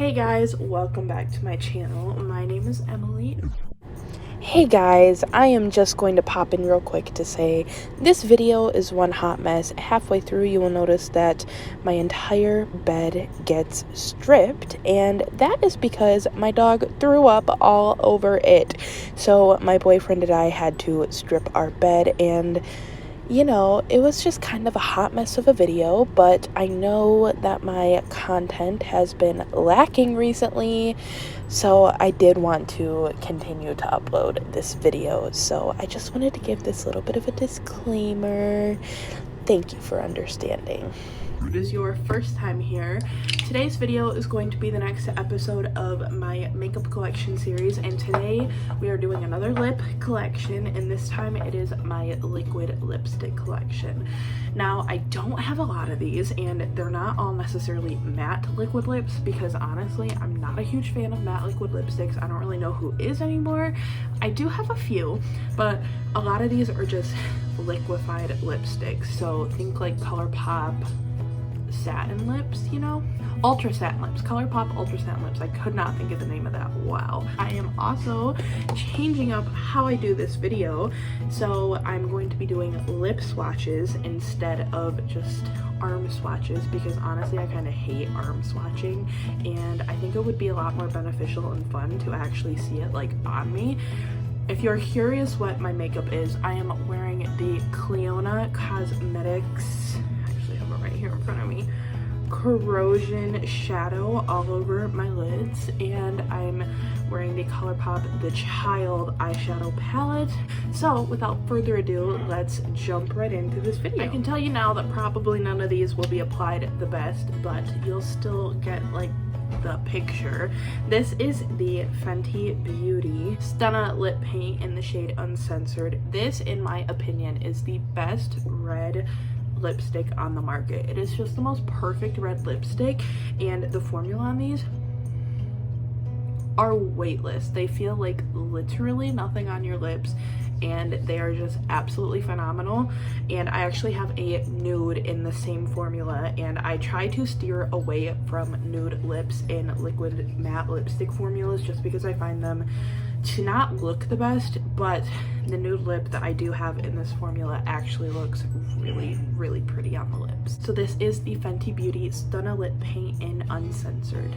Hey guys, welcome back to my channel. My name is Emily. Hey guys, I am just going to pop in real quick to say this video is one hot mess. Halfway through you will notice that my entire bed gets stripped, and that is because my dog threw up all over it. So my boyfriend and I had to strip our bed, and it was just kind of a hot mess of a video, but I know that my content has been lacking recently, so I did want to continue to upload this video. So I just wanted to give this little bit of a disclaimer. Thank you for understanding. If it is your first time here, today's video is going to be the next episode of my makeup collection series, and today we are doing another lip collection, and this time it is my liquid lipstick collection. Now, I don't have a lot of these, and they're not all necessarily matte liquid lips because honestly, I'm not a huge fan of matte liquid lipsticks. I don't really know who is anymore. I do have a few, but a lot of these are just liquified lipsticks. So think like Colourpop satin lips, ultra satin lips, Colourpop ultra satin lips. I could not think of the name of that. Wow. I am also changing up how I do this video, so I'm going to be doing lip swatches instead of just arm swatches, because honestly I kind of hate arm swatching, and I think it would be a lot more beneficial and fun to actually see it like on me. If you're curious what my makeup is, I am wearing the Cliona Cosmetics, right here in front of me, corrosion shadow all over my lids, and I'm wearing the Colourpop The Child eyeshadow palette. So without further ado, let's jump right into this video. I can tell you now that probably none of these will be applied the best, but you'll still get like the picture. This is the Fenty Beauty Stunna lip paint in the shade Uncensored. This, in my opinion, is the best red lipstick on the market. It is just the most perfect red lipstick, and the formula on these are weightless. They feel like literally nothing on your lips, and they are just absolutely phenomenal. And I actually have a nude in the same formula, and I try to steer away from nude lips in liquid matte lipstick formulas just because I find them to not look the best, but the nude lip that I do have in this formula actually looks really pretty on the lips. So this is the Fenty Beauty Stunna Lip Paint in Uncensored.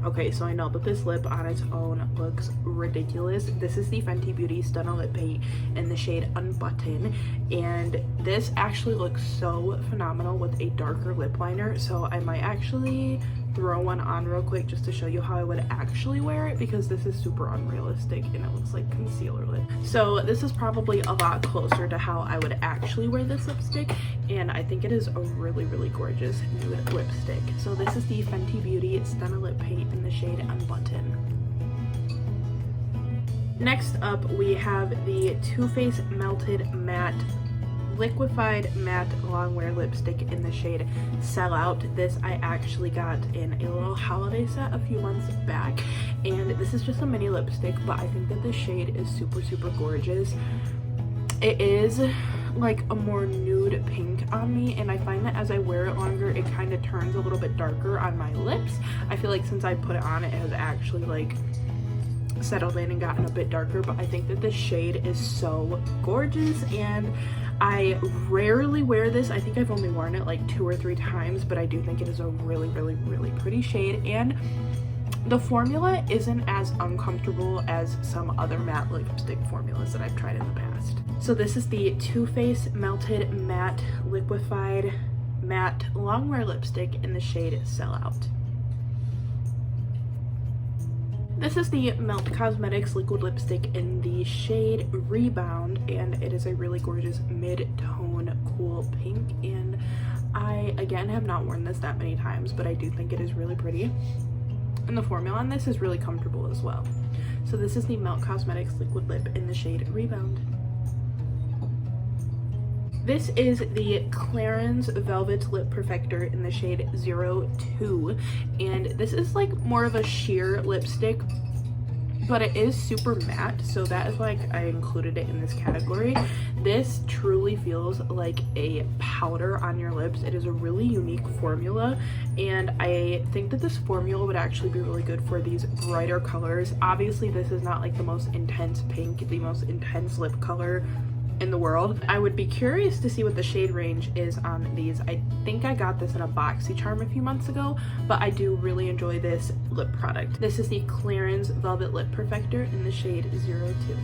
Okay, so I know that this lip on its own looks ridiculous. This is the Fenty Beauty Stunna Lip Paint in the shade Unbutton, and this actually looks so phenomenal with a darker lip liner, so I might actually throw one on real quick just to show you how I would actually wear it, because this is super unrealistic and it looks like concealer lip. So this is probably a lot closer to how I would actually wear this lipstick, and I think it is a really gorgeous nude lipstick. So this is the Fenty Beauty Stunna Lip Paint in the shade Unbutton. Next up, we have the Too Faced Melted Matte Liquified Matte Longwear Lipstick in the shade Sellout. This I actually got in a little holiday set a few months back, and this is just a mini lipstick, but I think that this shade is super gorgeous. It is like a more nude pink on me, and I find that as I wear it longer, it kind of turns a little bit darker on my lips. I feel like since I put it on, it has actually like settled in and gotten a bit darker, but I think that this shade is so gorgeous, and I rarely wear this. I think I've only worn it like 2 or 3 times, but I do think it is a really pretty shade, and the formula isn't as uncomfortable as some other matte lipstick formulas that I've tried in the past. So this is the Too Faced Melted Matte Liquified Matte Longwear Lipstick in the shade Sellout. This is the Melt Cosmetics liquid lipstick in the shade Rebound, and it is a really gorgeous mid-tone cool pink, and I again have not worn this that many times, but I do think it is really pretty, and the formula on this is really comfortable as well. So this is the Melt Cosmetics liquid lip in the shade Rebound. This is the Clarins Velvet Lip Perfector in the shade 02, and this is like more of a sheer lipstick, but it is super matte, so that is why I included it in this category. This truly feels like a powder on your lips. It is a really unique formula, and I think that this formula would actually be really good for these brighter colors. Obviously, this is not like the most intense pink, the most intense lip color in the world. I would be curious to see what the shade range is on these. I think I got this in a BoxyCharm a few months ago, but I do really enjoy this lip product. This is the Clarins Velvet Lip Perfector in the shade 02.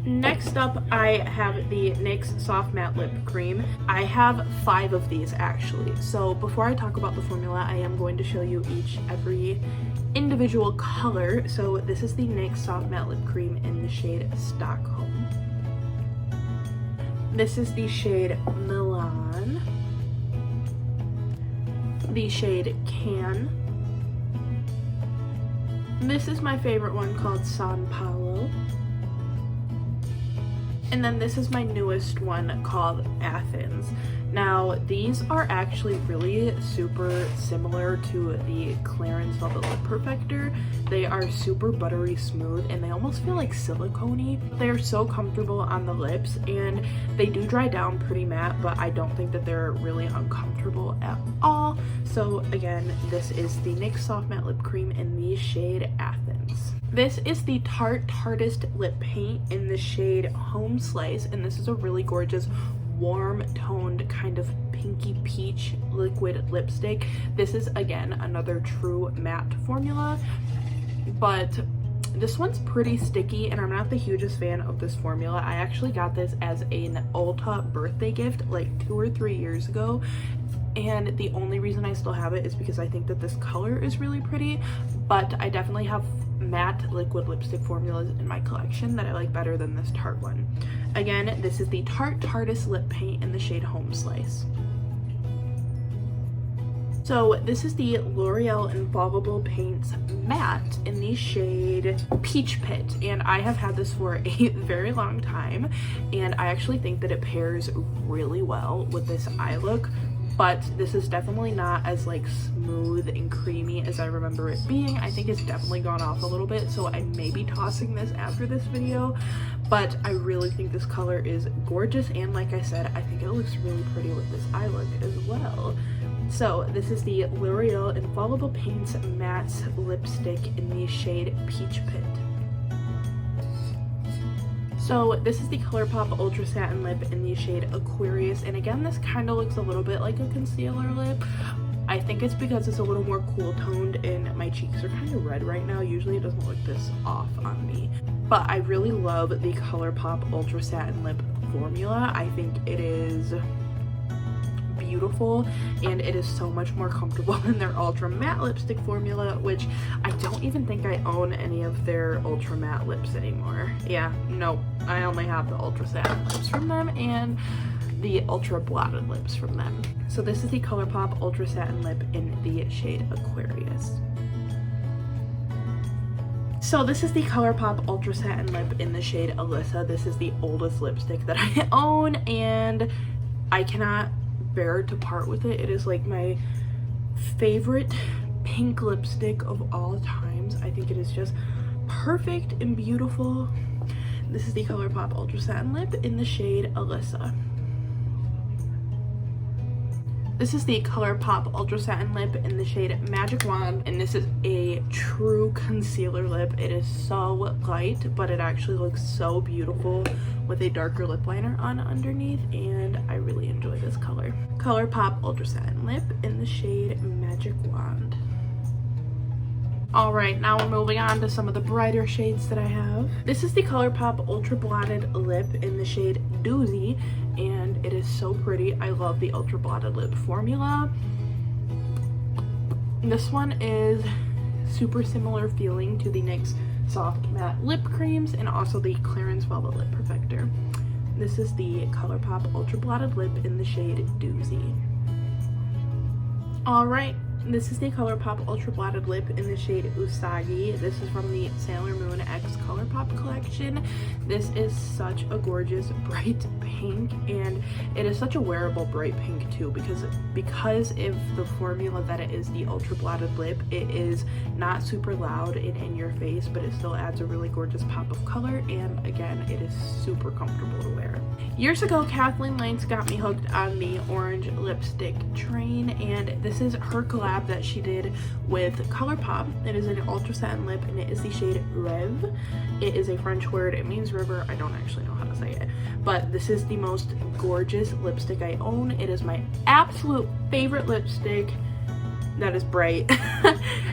Next up, I have the NYX Soft Matte Lip Cream. I have 5 of these actually. So before I talk about the formula, I am going to show you every individual color. So this is the NYX Soft Matte Lip Cream in the shade Stockholm. This is the shade Milan. The shade Can. This is my favorite one called Paulo. And then this is my newest one called Athens. Now, these are actually really super similar to the Clarins Velvet Lip Perfector. They are super buttery smooth and they almost feel like silicone-y. They are so comfortable on the lips and they do dry down pretty matte, but I don't think that they're really uncomfortable at all. So again, this is the NYX Soft Matte Lip Cream in the shade Athens. This is the Tarte Tarteist Lip Paint in the shade Homeslice, and this is a really gorgeous warm toned kind of pinky peach liquid lipstick. This is again another true matte formula, but this one's pretty sticky and I'm not the hugest fan of this formula. I actually got this as an Ulta birthday gift like 2 or 3 years ago, and the only reason I still have it is because I think that this color is really pretty, but I definitely have matte liquid lipstick formulas in my collection that I like better than this Tarte one. Again, this is the Tarte Tarteist Lip Paint in the shade Homeslice. So this is the L'Oreal Infallible Paints Matte in the shade Peach Pit, and I have had this for a very long time, and I actually think that it pairs really well with this eye look. But this is definitely not as like smooth and creamy as I remember it being. I think it's definitely gone off a little bit, so I may be tossing this after this video, but I really think this color is gorgeous, and like I said, I think it looks really pretty with this eye look as well. So this is the L'Oreal Infallible Paints Matte Lipstick in the shade Peach Pit. So this is the ColourPop Ultra Satin Lip in the shade Aquarius, and again, this kind of looks a little bit like a concealer lip. I think it's because it's a little more cool toned and my cheeks are kind of red right now. Usually it doesn't look this off on me, but I really love the ColourPop Ultra Satin Lip formula. I think it is beautiful and it is so much more comfortable than their ultra matte lipstick formula, which I don't even think I own any of their ultra matte lips anymore. Yeah, no, I only have the ultra satin lips from them and the ultra blotted lips from them. So this is the ColourPop Ultra Satin Lip in the shade Aquarius. So this is the ColourPop Ultra Satin Lip in the shade Alyssa. This is the oldest lipstick that I own and I cannot bear to part with it. It is like my favorite pink lipstick of all times. I think it is just perfect and beautiful. This is the ColourPop Ultra Satin Lip in the shade Alyssa. This is the ColourPop Ultra Satin Lip in the shade Magic Wand, and this is a true concealer lip. It is so light, but it actually looks so beautiful with a darker lip liner on underneath, and I really enjoy this color. ColourPop Ultra Satin Lip in the shade Magic Wand. Alright, now we're moving on to some of the brighter shades that I have. This is the ColourPop Ultra Blotted Lip in the shade Doozy, and it is so pretty. I love the Ultra Blotted Lip formula. This one is super similar feeling to the NYX Soft Matte Lip Creams and also the Clarins Velvet Lip Perfector. This is the ColourPop Ultra Blotted Lip in the shade Doozy. Alright, This is the ColourPop Ultra Blotted Lip in the shade Usagi. This is from the Sailor Moon X ColourPop collection. This is such a gorgeous bright pink, and it is such a wearable bright pink too, because of the formula that it is the Ultra Blotted Lip. It is not super loud and in your face, but it still adds a really gorgeous pop of color, and again, it is super comfortable to wear. Years ago, Kathleen Lance got me hooked on the orange lipstick train, and this is her collab that she did with ColourPop. It is an ultra satin lip, and it is the shade Rev. It is a French word. It means river. I don't actually know how to say it, but this is the most gorgeous lipstick I own. It is my absolute favorite lipstick that is bright.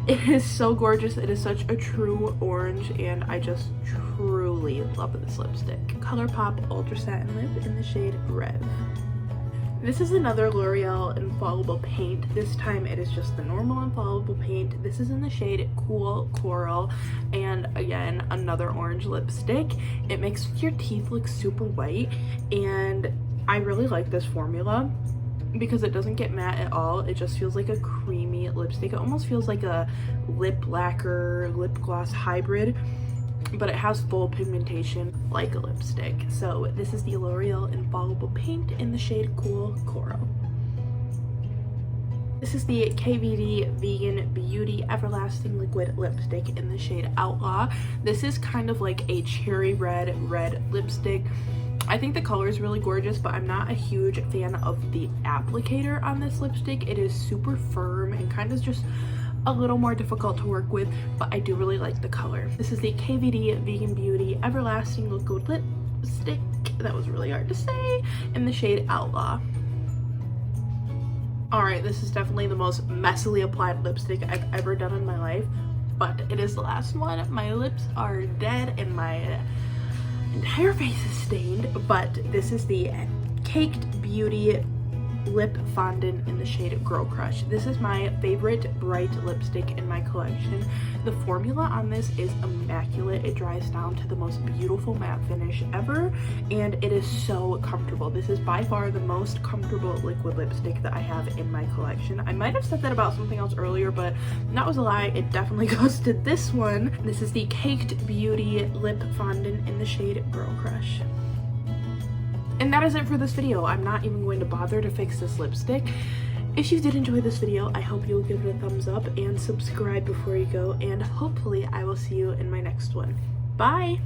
It is so gorgeous. It is such a true orange, and I just truly love this lipstick. ColourPop Ultra Satin Lip in the shade Rev. This is another L'Oreal Infallible paint. This time it is just the normal Infallible paint. This is in the shade Cool Coral, and again, another orange lipstick. It makes your teeth look super white, and I really like this formula because it doesn't get matte at all. It just feels like a creamy lipstick. It almost feels like a lip lacquer, lip gloss hybrid, but it has full pigmentation like a lipstick. So this is the L'Oreal Infallible paint in the shade Cool Coral. This is the KVD Vegan Beauty Everlasting Liquid Lipstick in the shade Outlaw. This is kind of like a cherry red lipstick. I think the color is really gorgeous, but I'm not a huge fan of the applicator on this lipstick. It is super firm and kind of just a little more difficult to work with, but I do really like the color. This is the KVD Vegan Beauty Everlasting Liquid Lipstick, that was really hard to say, in the shade Outlaw. Alright, this is definitely the most messily applied lipstick I've ever done in my life, but it is the last one. My lips are dead and my entire face is stained, but this is the Caked Beauty Lip Fondant in the shade Girl Crush. This is my favorite bright lipstick in my collection. The formula on this is immaculate. It dries down to the most beautiful matte finish ever, and it is so comfortable. This is by far the most comfortable liquid lipstick that I have in my collection. I might have said that about something else earlier, but that was a lie. It definitely goes to this one. This is the Caked Beauty Lip Fondant in the shade Girl Crush. And that is it for this video. I'm not even going to bother to fix this lipstick. If you did enjoy this video, I hope you will give it a thumbs up and subscribe before you go, and hopefully I will see you in my next one. Bye!